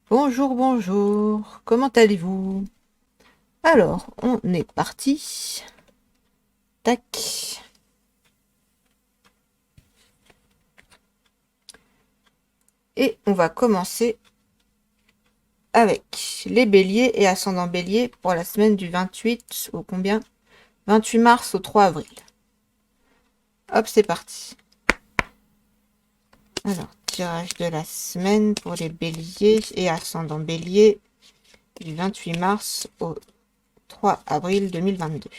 Bonjour, bonjour. Comment allez-vous? Alors, on est parti. Tac. Et on va commencer avec les béliers et ascendant bélier pour la semaine du 28 au combien? 28 mars au 3 avril. Hop, c'est parti. Alors, tirage de la semaine pour les béliers et ascendant bélier du 28 mars au 3 avril 2022.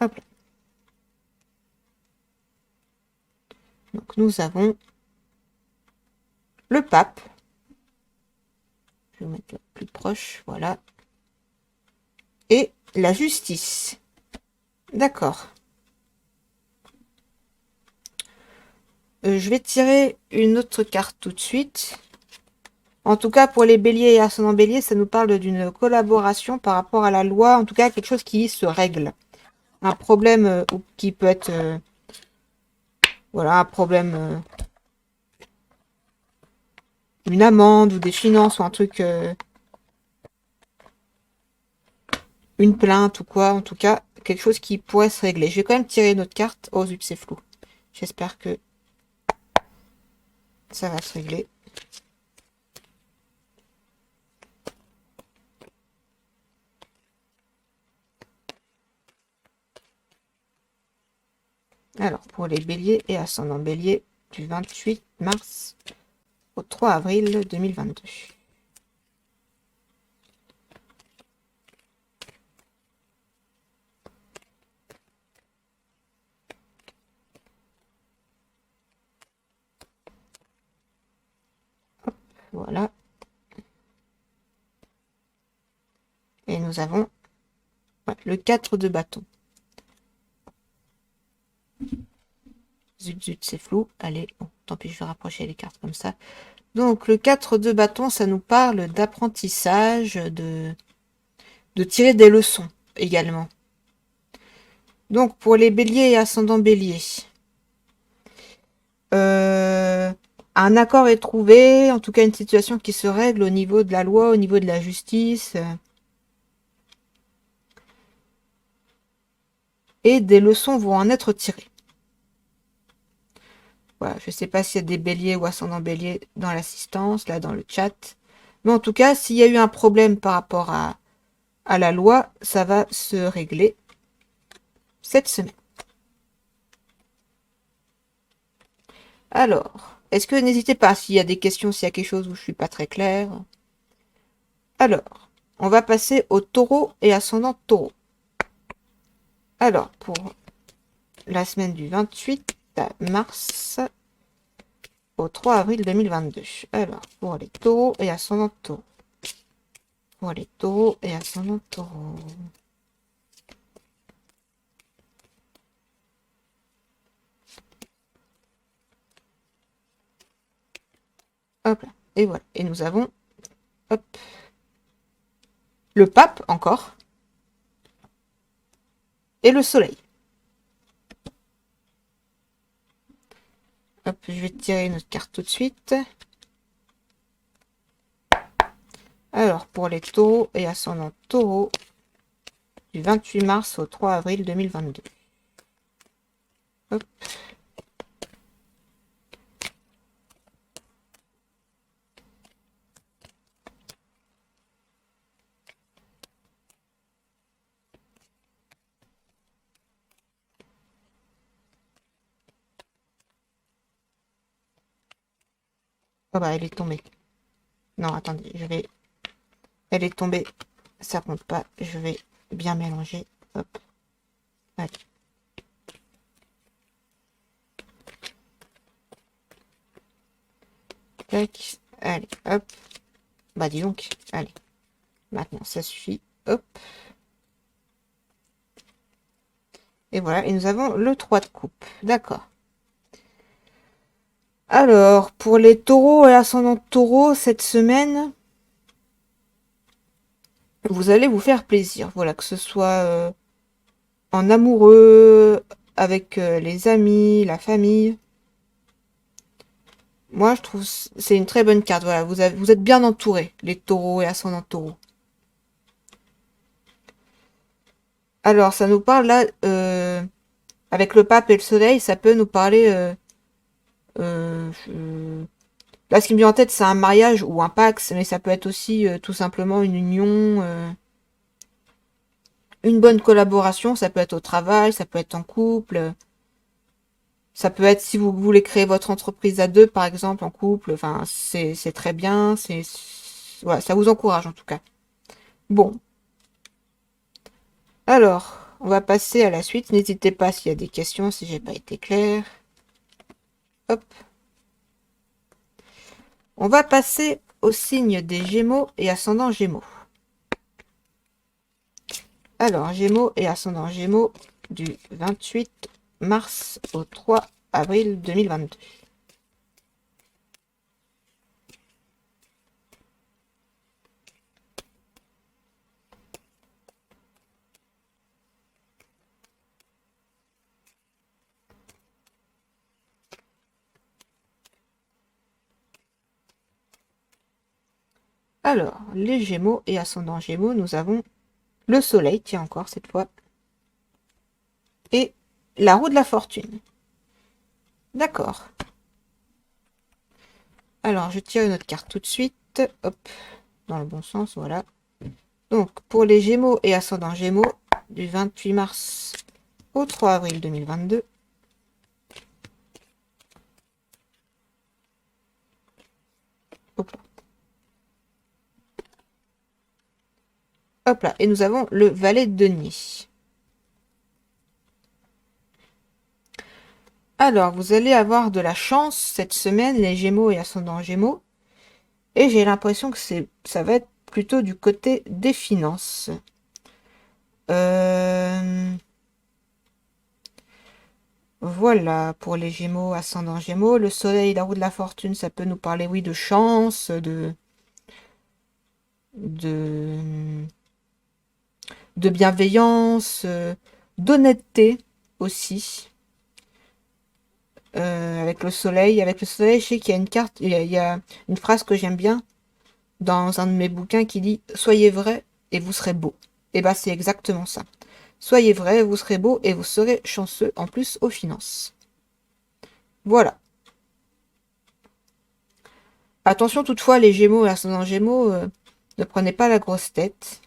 Hop là. Donc, nous avons le pape. Je vais vous mettre là plus proche, voilà. Et la justice. D'accord. Je vais tirer une autre carte tout de suite. En tout cas, pour les béliers et ascendants béliers, ça nous parle d'une collaboration par rapport à la loi. En tout cas, quelque chose qui se règle. Un problème qui peut être... voilà, un problème... une amende ou des finances ou un truc... une plainte ou quoi. En tout cas, quelque chose qui pourrait se régler. Je vais quand même tirer une autre carte. Oh zut, c'est flou. J'espère que ça va se régler. Alors, pour les béliers et ascendants béliers du 28 mars au 3 avril 2022. Voilà. Et nous avons le 4 de bâton. Zut, zut, c'est flou. Allez, bon, tant pis, je vais rapprocher les cartes comme ça. Donc, le 4 de bâton, ça nous parle d'apprentissage, de tirer des leçons également. Donc, pour les béliers et ascendants béliers, un accord est trouvé, en tout cas une situation qui se règle au niveau de la loi, au niveau de la justice. Et des leçons vont en être tirées. Voilà, je ne sais pas s'il y a des béliers ou ascendants béliers dans l'assistance, là dans le chat. Mais en tout cas, s'il y a eu un problème par rapport à la loi, ça va se régler cette semaine. Alors, est-ce que n'hésitez pas s'il y a des questions, s'il y a quelque chose où je ne suis pas très claire. Alors, on va passer au taureau et ascendant taureau. Alors, pour la semaine du 28 mars au 3 avril 2022. Alors, pour les taureaux et ascendant taureau. Pour les taureaux et ascendant taureau. Hop là. Et voilà. Et nous avons, hop, le pape encore. Et le soleil. Hop, je vais tirer une autre carte tout de suite. Alors, pour les taureaux et ascendant taureau, du 28 mars au 3 avril 2022. Hop. Oh bah, elle est tombée. Non, attendez, je vais... Elle est tombée. Ça compte pas. Je vais bien mélanger. Hop. Allez. Tac. Allez, hop. Bah, dis donc. Allez. Maintenant, ça suffit. Hop. Et voilà. Et nous avons le 3 de coupe. D'accord. Alors, pour les taureaux et ascendants taureaux, cette semaine, vous allez vous faire plaisir. Voilà, que ce soit en amoureux, avec les amis, la famille. Moi, je trouve c'est une très bonne carte. Voilà, vous êtes bien entourés, les taureaux et ascendants taureaux. Alors, ça nous parle là, avec le pape et le soleil, ça peut nous parler. Là, ce qui me vient en tête, c'est un mariage ou un pax, mais ça peut être aussi tout simplement une union, une bonne collaboration. Ça peut être au travail, ça peut être en couple. Ça peut être si vous voulez créer votre entreprise à deux, par exemple, en couple. Enfin, c'est très bien. Voilà, ça vous encourage en tout cas. Bon, alors, on va passer à la suite. N'hésitez pas s'il y a des questions, si j'ai pas été claire. Hop. On va passer au signe des Gémeaux et ascendant Gémeaux. Alors, Gémeaux et ascendant Gémeaux du 28 mars au 3 avril 2022. Alors, les Gémeaux et ascendant Gémeaux, nous avons le Soleil, tiens encore cette fois, et la roue de la fortune. D'accord. Alors, je tire une autre carte tout de suite. Hop, dans le bon sens, voilà. Donc, pour les Gémeaux et ascendant Gémeaux, du 28 mars au 3 avril 2022. Hop là. Hop là. Et nous avons le valet de denier. Alors, vous allez avoir de la chance cette semaine, les Gémeaux et ascendant Gémeaux. Et j'ai l'impression que ça va être plutôt du côté des finances. Voilà, pour les Gémeaux, ascendant Gémeaux. Le soleil, la roue de la fortune, ça peut nous parler, oui, de chance, de, de bienveillance, d'honnêteté aussi. Avec le soleil. Avec le soleil, je sais qu'il y a une carte, il y a une phrase que j'aime bien dans un de mes bouquins qui dit soyez vrai et vous serez beau. Et bah c'est exactement ça. Soyez vrai, vous serez beau et vous serez chanceux en plus aux finances. Voilà. Attention toutefois les Gémeaux et ascendant Gémeaux, ne prenez pas la grosse tête.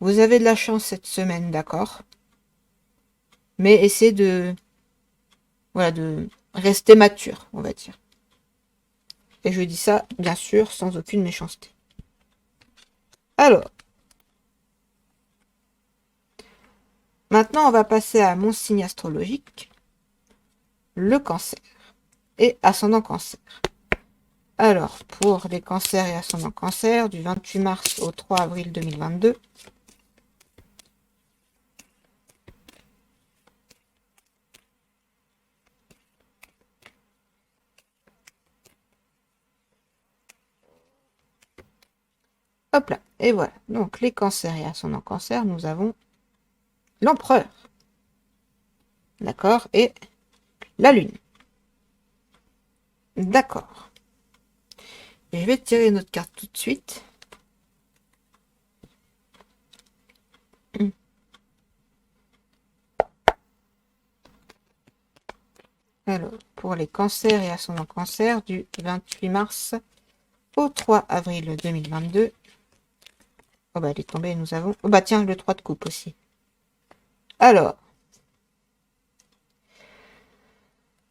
Vous avez de la chance cette semaine, d'accord. Mais essayez de rester mature, on va dire. Et je dis ça, bien sûr, sans aucune méchanceté. Alors, maintenant, on va passer à mon signe astrologique, le cancer et ascendant cancer. Alors, pour les cancers et ascendant cancer, du 28 mars au 3 avril 2022. Hop là, et voilà. Donc, les cancers et ascendant cancer, nous avons l'empereur. D'accord, et la lune. D'accord. Je vais tirer une autre carte tout de suite. Alors, pour les cancers et ascendant cancer, du 28 mars au 3 avril 2022. Oh bah elle est tombée, nous avons... Oh bah tiens, le 3 de coupe aussi. Alors,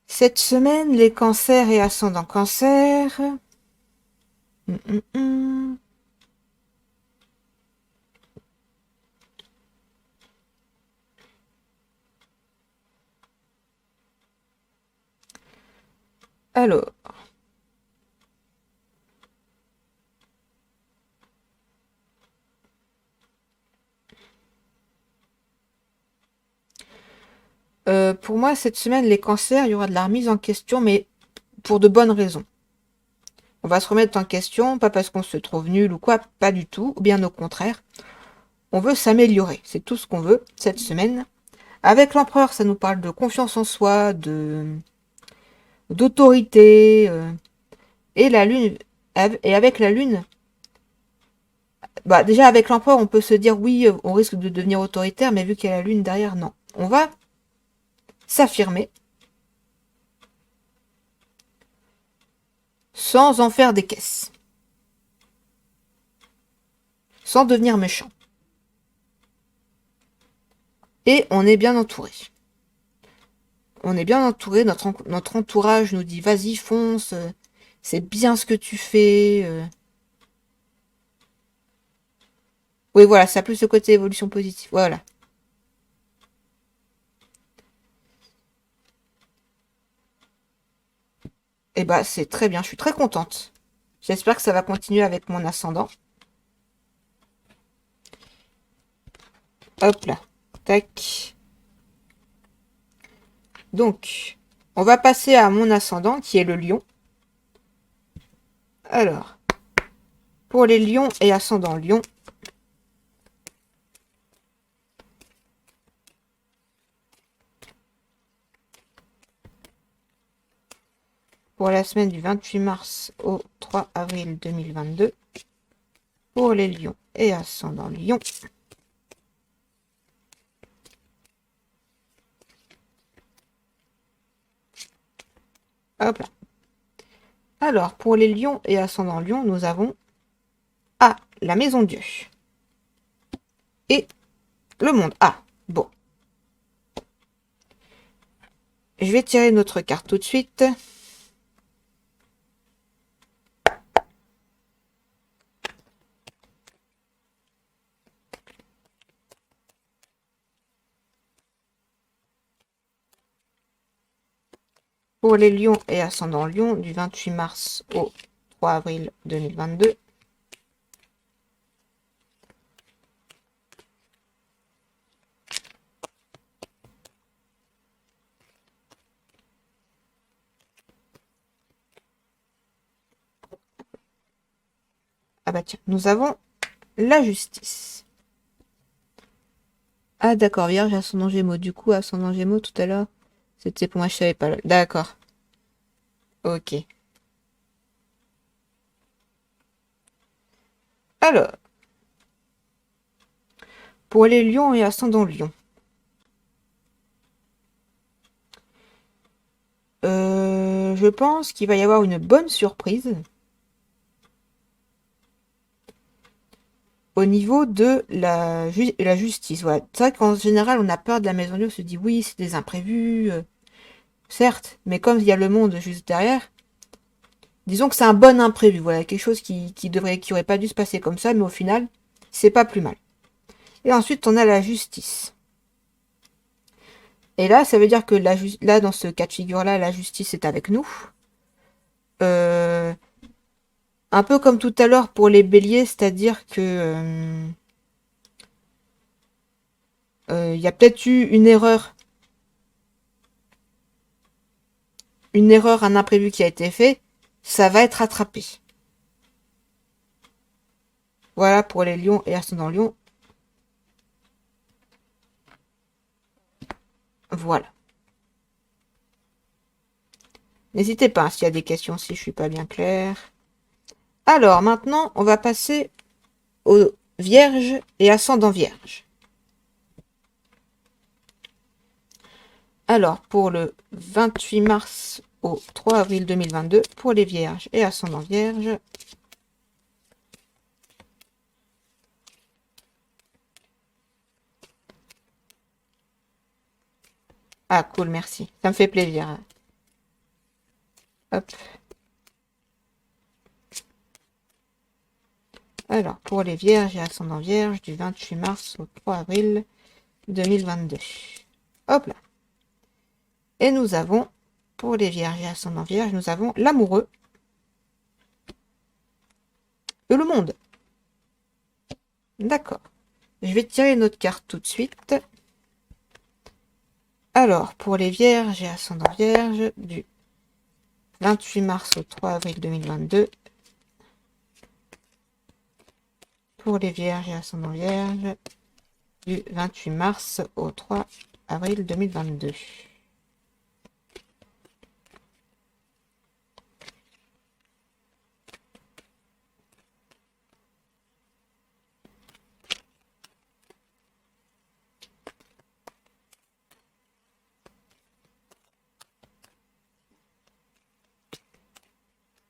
cette semaine, les cancers et ascendant cancer... Alors, pour moi, cette semaine, les cancers, il y aura de la remise en question, mais pour de bonnes raisons. On va se remettre en question, pas parce qu'on se trouve nul ou quoi, pas du tout, ou bien au contraire. on veut s'améliorer. C'est tout ce qu'on veut cette semaine. Avec l'empereur, ça nous parle de confiance en soi, d'autorité. Et la lune, et avec la lune, bah déjà avec l'empereur, on peut se dire oui, on risque de devenir autoritaire, mais vu qu'il y a la lune derrière, non. On va s'affirmer sans en faire des caisses. Sans devenir méchant. Et on est bien entouré. On est bien entouré, notre entourage nous dit vas-y, fonce, c'est bien ce que tu fais. Oui, voilà, ça a plus le côté évolution positive. Voilà. Et bah, c'est très bien, je suis très contente. J'espère que ça va continuer avec mon ascendant. Hop là. Tac. Donc, on va passer à mon ascendant qui est le lion. Alors, pour les lions et ascendant lion, pour la semaine du 28 mars au 3 avril 2022, pour les lions et ascendant lion, hop là. Alors, pour les lions et ascendant lion, nous avons A, la maison Dieu. Et le monde. Ah, bon. Je vais tirer notre carte tout de suite. Pour les lions et ascendant lion, du 28 mars au 3 avril 2022. Ah bah tiens, nous avons la justice. Ah d'accord, Vierge, ascendant Gémeaux. Du coup, ascendant Gémeaux tout à l'heure, c'était pour moi, je savais pas. D'accord. Ok. Alors, pour les lions et ascendant lion. Je pense qu'il va y avoir une bonne surprise au niveau de la justice. Voilà. C'est vrai qu'en général, on a peur de la maison Dieu, on se dit oui, c'est des imprévus, certes, mais comme il y a le monde juste derrière, disons que c'est un bon imprévu. Voilà, quelque chose qui aurait pas dû se passer comme ça, mais au final, c'est pas plus mal. Et ensuite, on a la justice. Et là, ça veut dire que là, dans ce cas de figure-là, la justice est avec nous. Euh, un peu comme tout à l'heure pour les béliers, c'est-à-dire que il y a peut-être eu une erreur, un imprévu qui a été fait, ça va être rattrapé. Voilà pour les lions et ascendant lion. Voilà. N'hésitez pas s'il y a des questions si je suis pas bien claire. Alors maintenant, on va passer aux vierges et ascendant vierge. Alors, pour le 28 mars au 3 avril 2022, pour les vierges et ascendant vierge. Ah, cool, merci. Ça me fait plaisir. Hop. Alors, pour les vierges et ascendant vierge, du 28 mars au 3 avril 2022. Hop là. Et nous avons, pour les vierges et ascendant vierge, nous avons l'amoureux et le monde. D'accord. Je vais tirer une autre carte tout de suite. Alors, pour les vierges et ascendant vierge, du 28 mars au 3 avril 2022. Pour les vierges et ascendant vierge, du 28 mars au 3 avril 2022.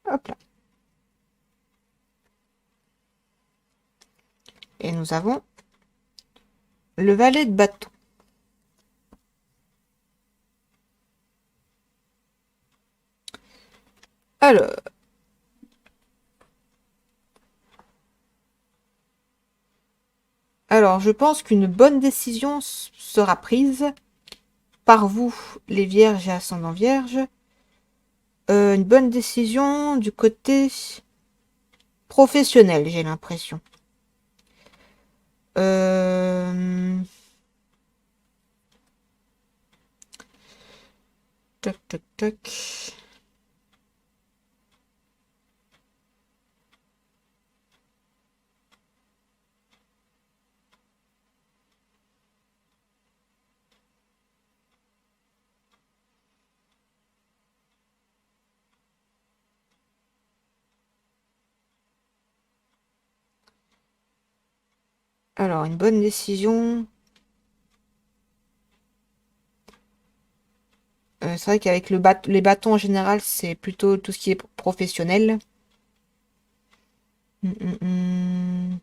Hop là. Et nous avons le valet de bâton. Alors, je pense qu'une bonne décision sera prise par vous, les vierges et ascendants vierges. Une bonne décision du côté professionnel, j'ai l'impression. Tac, tac, tac. Alors, une bonne décision. C'est vrai qu'avec les bâtons en général, c'est plutôt tout ce qui est professionnel. Hum, hum, hum.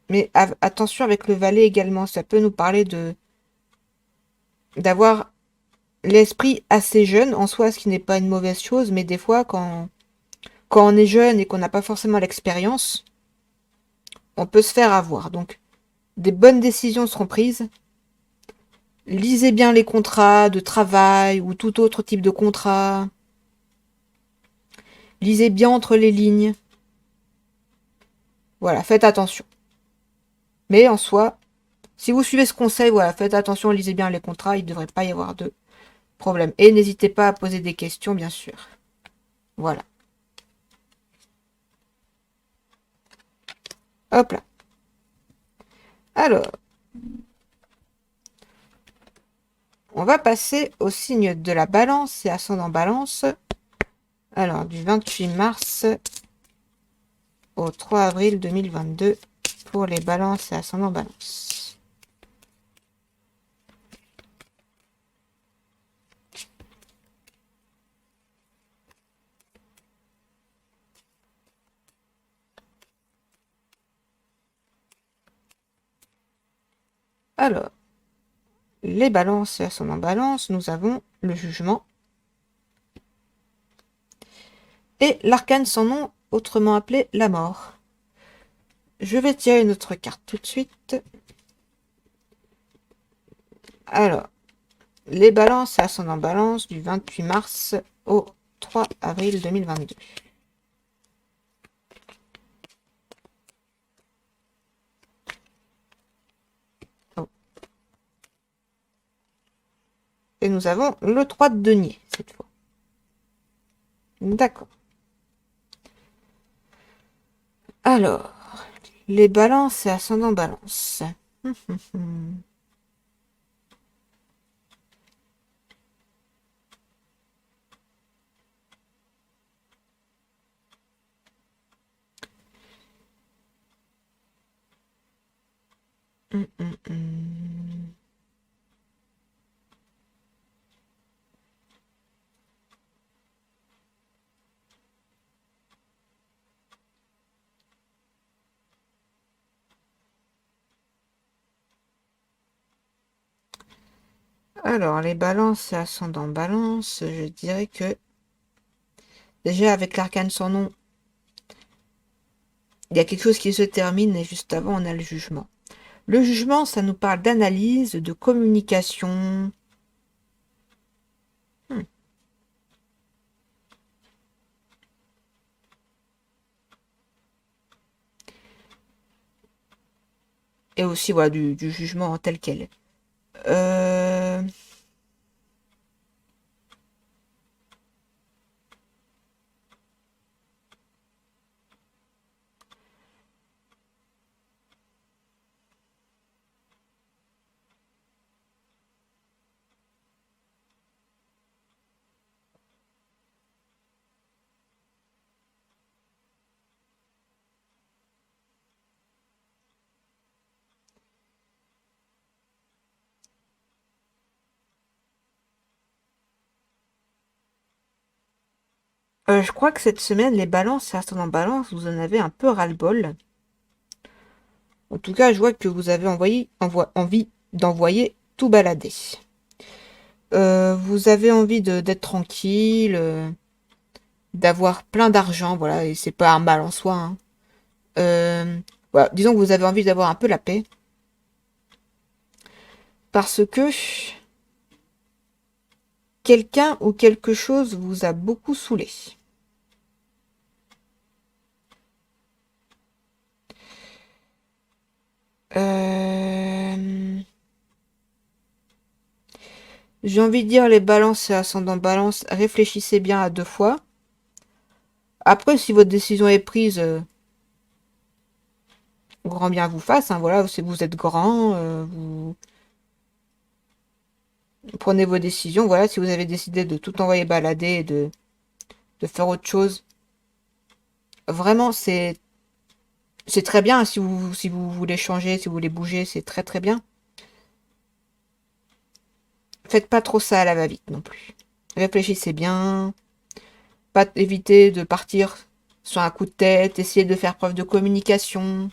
Mais attention avec le valet également, ça peut nous parler d'avoir l'esprit assez jeune en soi, ce qui n'est pas une mauvaise chose, mais des fois quand on est jeune et qu'on n'a pas forcément l'expérience, on peut se faire avoir. Donc des bonnes décisions seront prises. Lisez bien les contrats de travail ou tout autre type de contrat. Lisez bien entre les lignes. Voilà, faites attention. Mais en soi, si vous suivez ce conseil, voilà, faites attention, lisez bien les contrats, il ne devrait pas y avoir de problème. Et n'hésitez pas à poser des questions, bien sûr. Voilà. Hop là. Alors, on va passer au signe de la balance et ascendant balance. Alors, du 28 mars au 3 avril 2022 pour les balances et ascendant balance. Alors, les balances et ascendant balance, nous avons le jugement et l'arcane sans nom, autrement appelé la mort. Je vais tirer une autre carte tout de suite. Alors, les balances et ascendant balance du 28 mars au 3 avril 2022. Oh. Et nous avons le 3 de denier cette fois. D'accord. Alors, les balances et ascendant balance. Alors, les balances et ascendant balance, je dirais que déjà avec l'arcane sans nom, il y a quelque chose qui se termine et juste avant, on a le jugement. Le jugement, ça nous parle d'analyse, de communication. Et aussi, voilà, du jugement tel quel. Je crois que cette semaine, les balances et ascendant balance, vous en avez un peu ras-le-bol. En tout cas, je vois que vous avez envie d'envoyer tout balader. Vous avez envie d'être tranquille, d'avoir plein d'argent, voilà, et c'est pas un mal en soi, hein. Voilà, disons que vous avez envie d'avoir un peu la paix. Parce que quelqu'un ou quelque chose vous a beaucoup saoulé. Euh, J'ai envie de dire les balances et ascendant balance, réfléchissez bien à deux fois. Après, si votre décision est prise, grand bien vous fasse, hein, voilà, vous êtes grand, vous prenez vos décisions, voilà, si vous avez décidé de tout envoyer balader et de faire autre chose, vraiment, c'est très bien, si vous voulez changer, si vous voulez bouger, c'est très très bien. Faites pas trop ça à la va-vite non plus. Réfléchissez bien, pas éviter de partir sur un coup de tête, essayez de faire preuve de communication.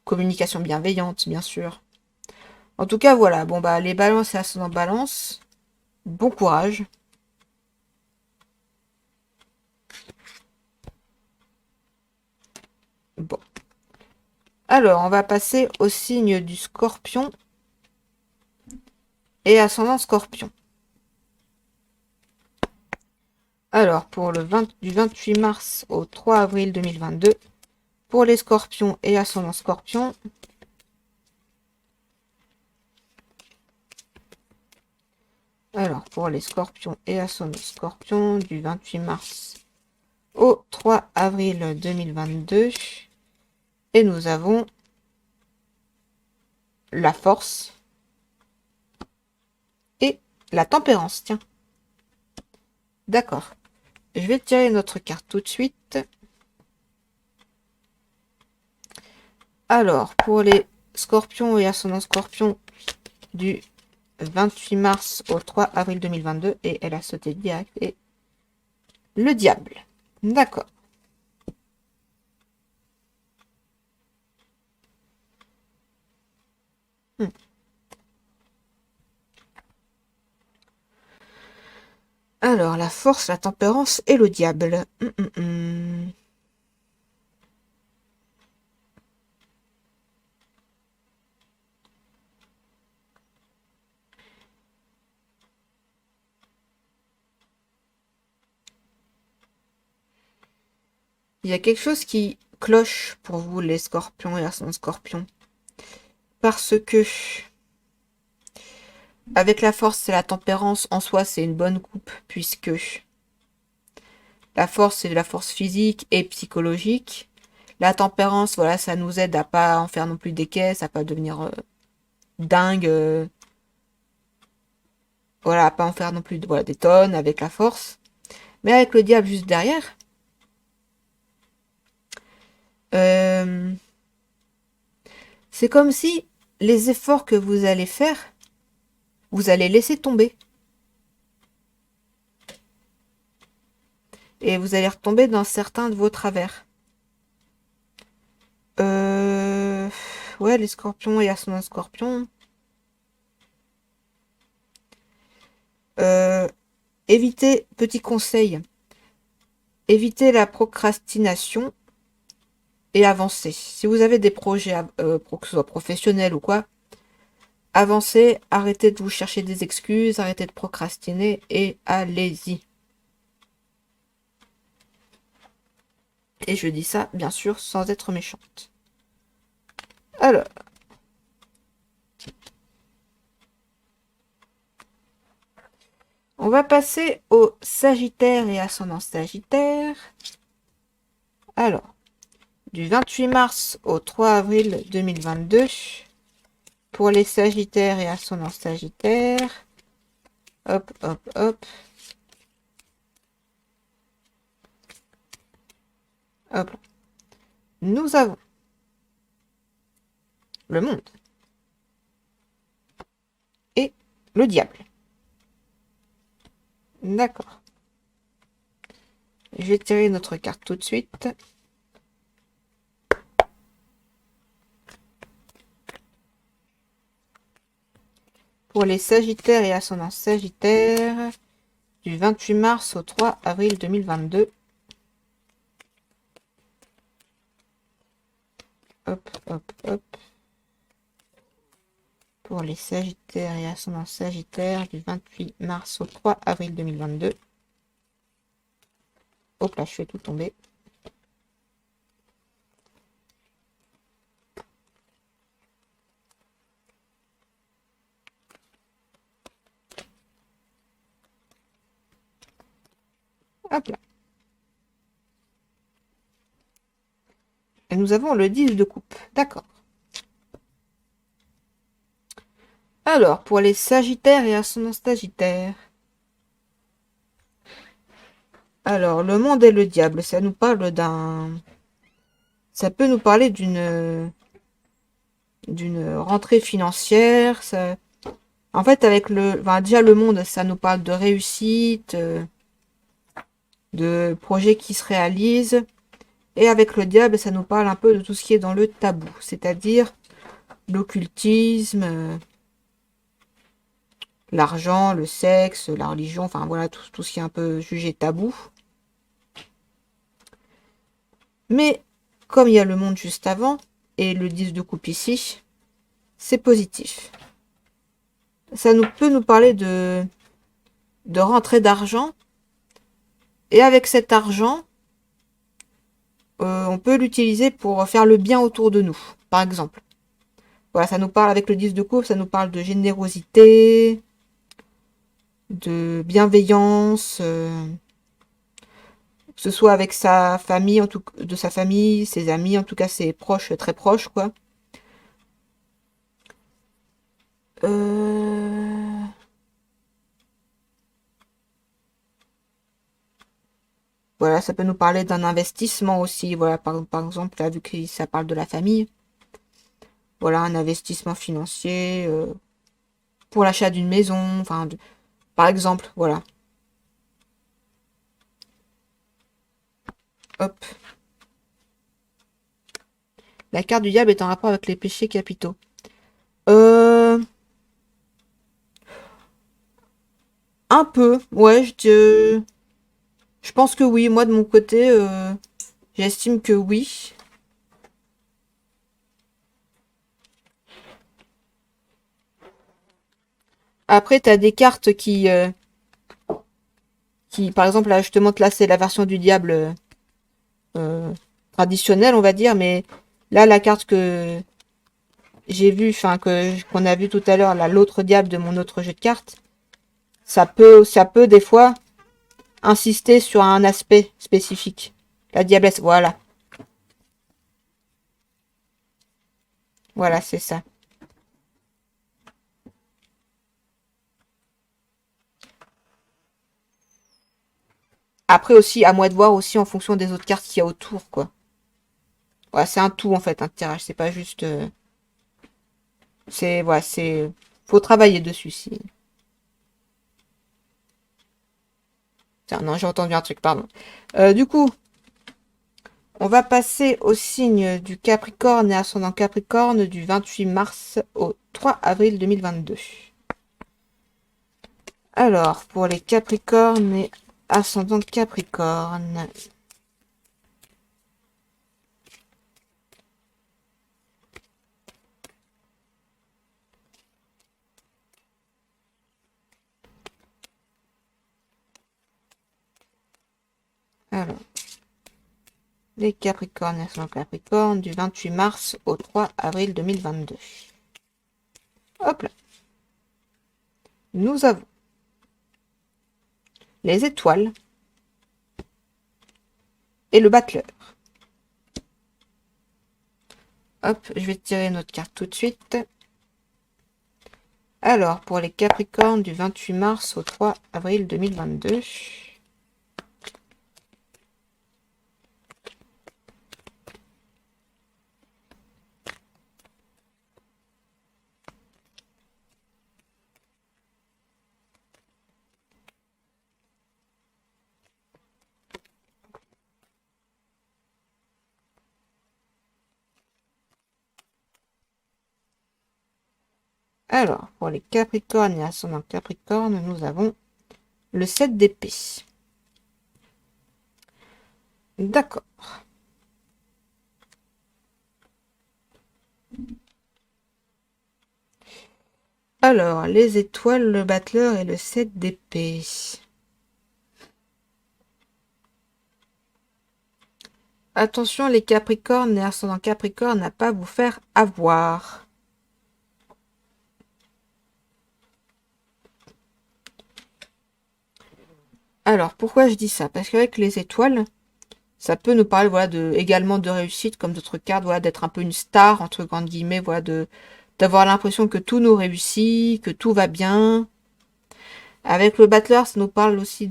Communication bienveillante, bien sûr. En tout cas, voilà. Bon, bah, les balances et ascendant balance. Bon courage. Bon. Alors, on va passer au signe du scorpion et ascendant scorpion. Alors, pour du 28 mars au 3 avril 2022, pour les scorpions et ascendant scorpion, alors, pour les scorpions et ascendant scorpion, du 28 mars au 3 avril 2022, et nous avons la force et la tempérance. Tiens, d'accord. Je vais tirer notre carte tout de suite. Alors, pour les scorpions et ascendant scorpion du 28 mars au 3 avril 2022, et elle a sauté direct, et le diable. D'accord. Hmm. Alors, la force, la tempérance et le diable. Il y a quelque chose qui cloche pour vous, les scorpions et ascendant scorpion. Parce que, avec la force et la tempérance, en soi, c'est une bonne coupe, puisque la force, c'est de la force physique et psychologique. La tempérance, voilà, ça nous aide à pas en faire non plus des caisses, à pas devenir dingue, voilà, à pas en faire non plus voilà, des tonnes avec la force. Mais avec le diable juste derrière, euh, c'est comme si les efforts que vous allez faire, vous allez laisser tomber. Et vous allez retomber dans certains de vos travers. Euh, ouais, les scorpions et ascendant scorpion. Euh, évitez, petit conseil, évitez la procrastination et avancez. Si vous avez des projets, que ce soit professionnels ou quoi, avancez, arrêtez de vous chercher des excuses, arrêtez de procrastiner et allez-y. Et je dis ça, bien sûr, sans être méchante. Alors, on va passer au Sagittaire et ascendant Sagittaire. Alors, du 28 mars au 3 avril 2022, pour les Sagittaires et ascendant Sagittaire. Hop, hop, hop. Hop. Nous avons le monde et Le diable. D'accord. Je vais tirer notre carte tout de suite. Pour les Sagittaires et ascendants Sagittaires, du 28 mars au 3 avril 2022. Hop, hop, hop. Pour les Sagittaires et ascendants Sagittaires, du 28 mars au 3 avril 2022. Hop là, je fais tout tomber. Hop là. Et nous avons le 10 de coupe. D'accord. Alors, pour les Sagittaires et ascendants Sagittaires. Alors, le monde et le diable, ça nous parle d'un... Ça peut nous parler d'une rentrée financière. Ça... En fait, avec le... Enfin, déjà, le monde, ça nous parle de réussite, de projets qui se réalisent. Et avec le diable, ça nous parle un peu de tout ce qui est dans le tabou. C'est-à-dire l'occultisme, l'argent, le sexe, la religion. Enfin, voilà, tout ce qui est un peu jugé tabou. Mais, comme il y a le monde juste avant, et le 10 de coupe ici, c'est positif. Ça peut nous parler de rentrée d'argent. Et avec cet argent, on peut l'utiliser pour faire le bien autour de nous, par exemple. Voilà, ça nous parle, avec le 10 de coupe, ça nous parle de générosité, de bienveillance, que ce soit avec sa famille, de sa famille, ses amis, en tout cas ses proches, très proches, quoi. Euh... Voilà, ça peut nous parler d'un investissement aussi. Voilà, par exemple, là, vu que ça parle de la famille. Voilà, un investissement financier pour l'achat d'une maison. Enfin, par exemple, voilà. Hop. La carte du diable est en rapport avec les péchés capitaux. Euh... Un peu. Ouais, je pense que oui. Moi, de mon côté, j'estime que oui. Après, t'as des cartes qui, par exemple, là, je te montre là, c'est la version du diable euh, traditionnelle, on va dire, mais là, la carte que j'ai vue, enfin, qu'on a vu tout à l'heure, là, l'autre diable de mon autre jeu de cartes, ça peut des fois insister sur un aspect spécifique. La diablesse, voilà. Voilà, c'est ça. Après aussi, à moi de voir aussi en fonction des autres cartes qu'il y a autour, quoi. Voilà, c'est un tout en fait, un tirage. C'est pas juste. C'est voilà, c'est. Faut travailler dessus. Si. Tiens, non, j'ai entendu un truc, pardon. Du coup, on va passer au signe du Capricorne et ascendant Capricorne du 28 mars au 3 avril 2022. Alors, pour les Capricornes et ascendant Capricorne. Alors, les Capricornes et ascendant Capricorne du 28 mars au 3 avril 2022. Hop là. Nous avons les étoiles et le battleur. Hop, je vais tirer notre carte tout de suite. Alors, pour les Capricornes du 28 mars au 3 avril 2022. Alors, pour les Capricornes et ascendant Capricorne, nous avons le 7 d'épée. D'accord. Alors, les étoiles, le battleur et le 7 d'épée. Attention, les Capricornes et ascendant Capricorne, à pas vous faire avoir. Alors, pourquoi je dis ça? Parce qu'avec les étoiles, ça peut nous parler, voilà, également de réussite, comme d'autres cartes, voilà, d'être un peu une star, entre grandes guillemets, voilà, d'avoir l'impression que tout nous réussit, que tout va bien. Avec le battleur, ça nous parle aussi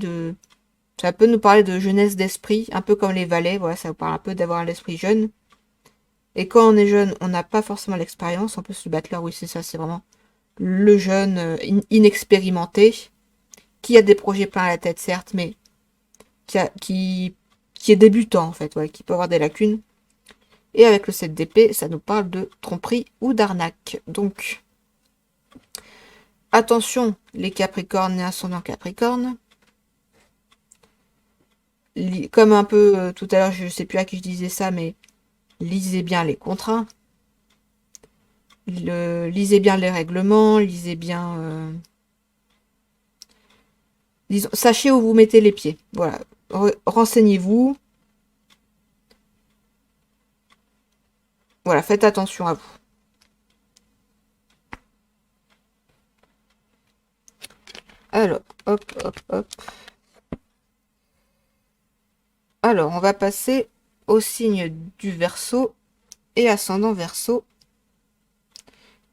ça peut nous parler de jeunesse d'esprit, un peu comme les valets, voilà, ça vous parle un peu d'avoir l'esprit jeune. Et quand on est jeune, on n'a pas forcément l'expérience. En plus, le battleur, oui, c'est ça, c'est vraiment le jeune inexpérimenté, qui a des projets plein à la tête, certes, mais qui est débutant, en fait, ouais, qui peut avoir des lacunes. Et avec le 7 d'épée, ça nous parle de tromperie ou d'arnaque. Donc, attention, les Capricornes et ascendant Capricorne. Comme un peu tout à l'heure, je ne sais plus à qui je disais ça, mais lisez bien les contrats. Lisez bien les règlements, lisez bien... sachez où vous mettez les pieds. Voilà. Renseignez-vous. Voilà, faites attention à vous. Alors, hop, hop, hop. Alors, on va passer au signe du Verseau et ascendant Verseau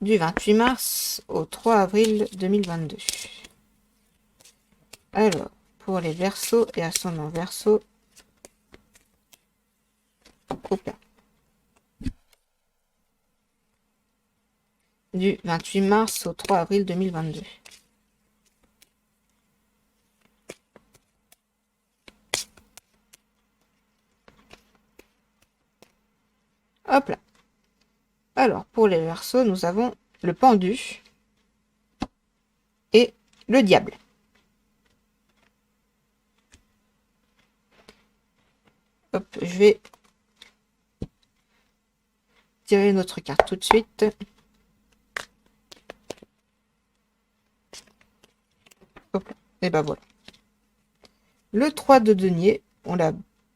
du 28 mars au 3 avril 2022. Alors, pour les Verseaux et ascendant Verseau, hop là. Du 28 mars au 3 avril 2022. Hop là. Alors, pour les Verseaux, nous avons le pendu et le diable. Hop, je vais tirer une autre carte tout de suite. Hop là. Et ben voilà. Le 3 de denier,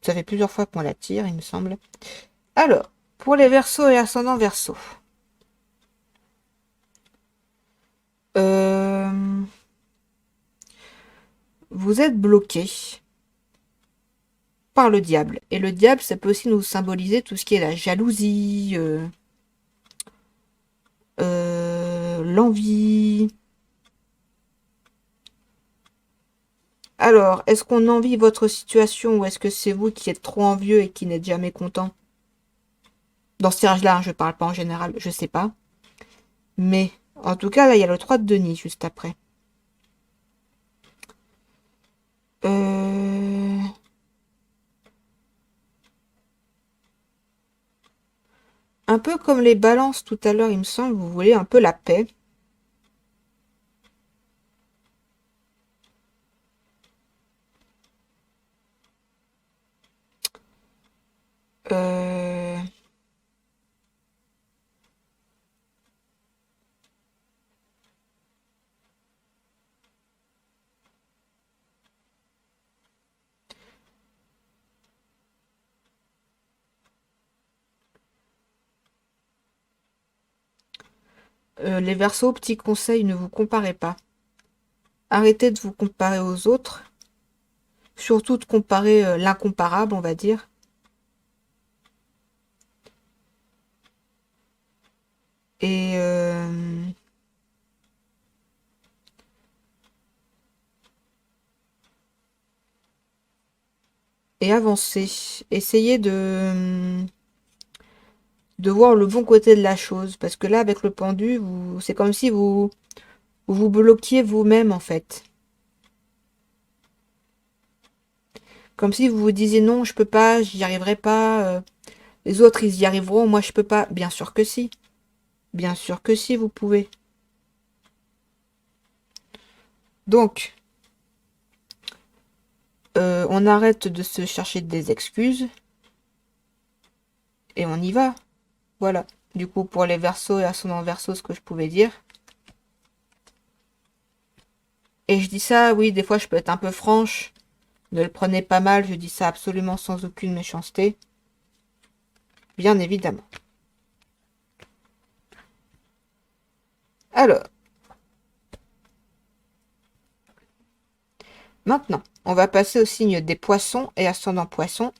ça fait plusieurs fois qu'on la tire, il me semble. Alors, pour les Verseaux et ascendant Verseau. Vous êtes bloqué par le diable. Et le diable, ça peut aussi nous symboliser tout ce qui est la jalousie, l'envie. Alors, est-ce qu'on envie votre situation ou est-ce que c'est vous qui êtes trop envieux et qui n'êtes jamais content? Dans ce tirage-là, hein, je parle pas en général, je sais pas. Mais, en tout cas, là, il y a le 3 de denier juste après. Un peu comme les balances tout à l'heure, il me semble, vous voulez un peu la paix. Euh... les Verseaux, petit conseil, ne vous comparez pas. Arrêtez de vous comparer aux autres. Surtout de comparer l'incomparable, on va dire. Et, et avancer. Essayez de voir le bon côté de la chose. Parce que là, avec le pendu, c'est comme si vous bloquiez vous-même, en fait. Comme si vous vous disiez non, je peux pas, j'y arriverai pas. Les autres, ils y arriveront, moi, je peux pas. Bien sûr que si. Bien sûr que si, vous pouvez. Donc, on arrête de se chercher des excuses. Et on y va. Voilà. Du coup, pour les versos et ascendants verso, ce que je pouvais dire. Et je dis ça, oui, des fois je peux être un peu franche. Ne le prenez pas mal, je dis ça absolument sans aucune méchanceté. Bien évidemment. Alors, maintenant, on va passer au signe des poissons et ascendant poissons.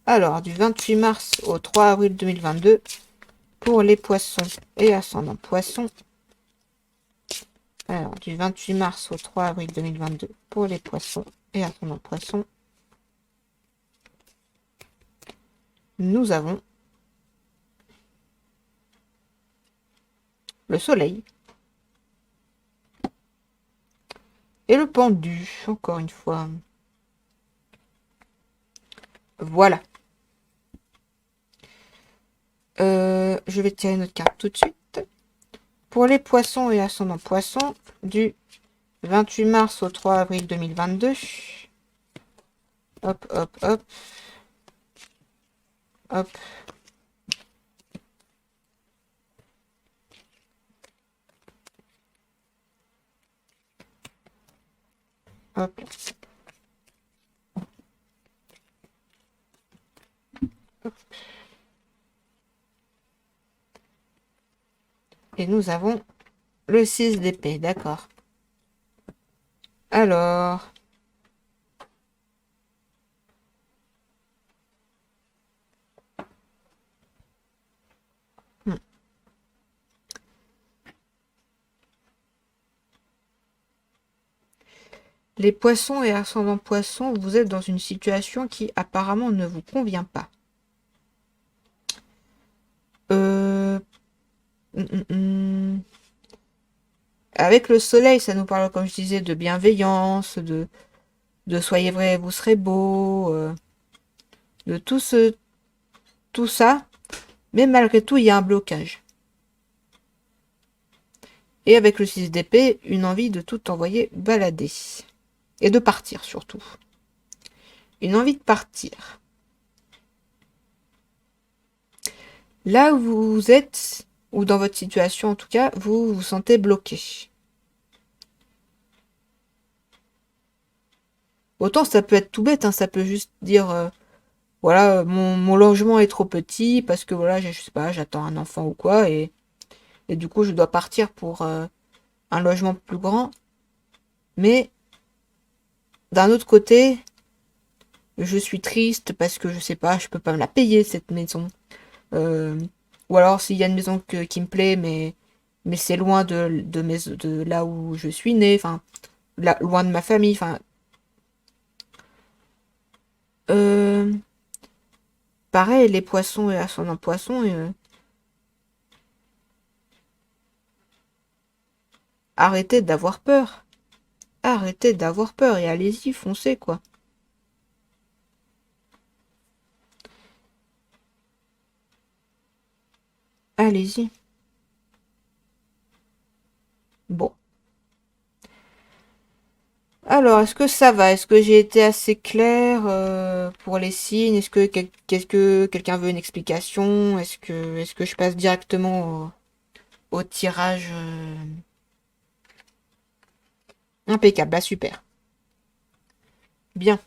Alors, du 28 mars au 3 avril 2022, pour les poissons et ascendant poissons. Alors, du 28 mars au 3 avril 2022, pour les poissons et ascendant poissons. Nous avons le soleil. Et le pendu, encore une fois. Voilà. Je vais tirer notre carte tout de suite. Pour les poissons et ascendant poissons, du 28 mars au 3 avril 2022. Hop, hop, hop. Hop. Hop. Hop. Et nous avons le 6 d'épée, d'accord. Alors, hmm. Les poissons et ascendant poissons, vous êtes dans une situation qui apparemment ne vous convient pas. Euh... Avec le soleil, ça nous parle, comme je disais, de bienveillance, de soyez vrai, vous serez beau, de tout ça. Mais malgré tout, il y a un blocage. Et avec le 6 d'épée, une envie de tout envoyer balader. Et de partir surtout. Une envie de partir. Là où vous êtes, ou dans votre situation en tout cas, vous vous sentez bloqué. Autant ça peut être tout bête, hein, ça peut juste dire voilà, mon logement est trop petit parce que voilà, je sais pas, j'attends un enfant ou quoi, et du coup je dois partir pour un logement plus grand. Mais d'un autre côté, je suis triste parce que je sais pas, je peux pas me la payer cette maison. Euh, ou alors s'il y a une maison qui me plaît, mais c'est loin de là où je suis né, enfin, loin de ma famille, enfin. Euh, Pareil, les poissons et ascendant poisson, arrêtez d'avoir peur. Arrêtez d'avoir peur et allez-y, foncez quoi. Allez-y. Bon. Alors, est-ce que ça va? Est-ce que j'ai été assez clair pour les signes? Qu'est-ce que quelqu'un veut une explication? Est-ce que je passe directement au tirage impeccable? Bah super. Bien.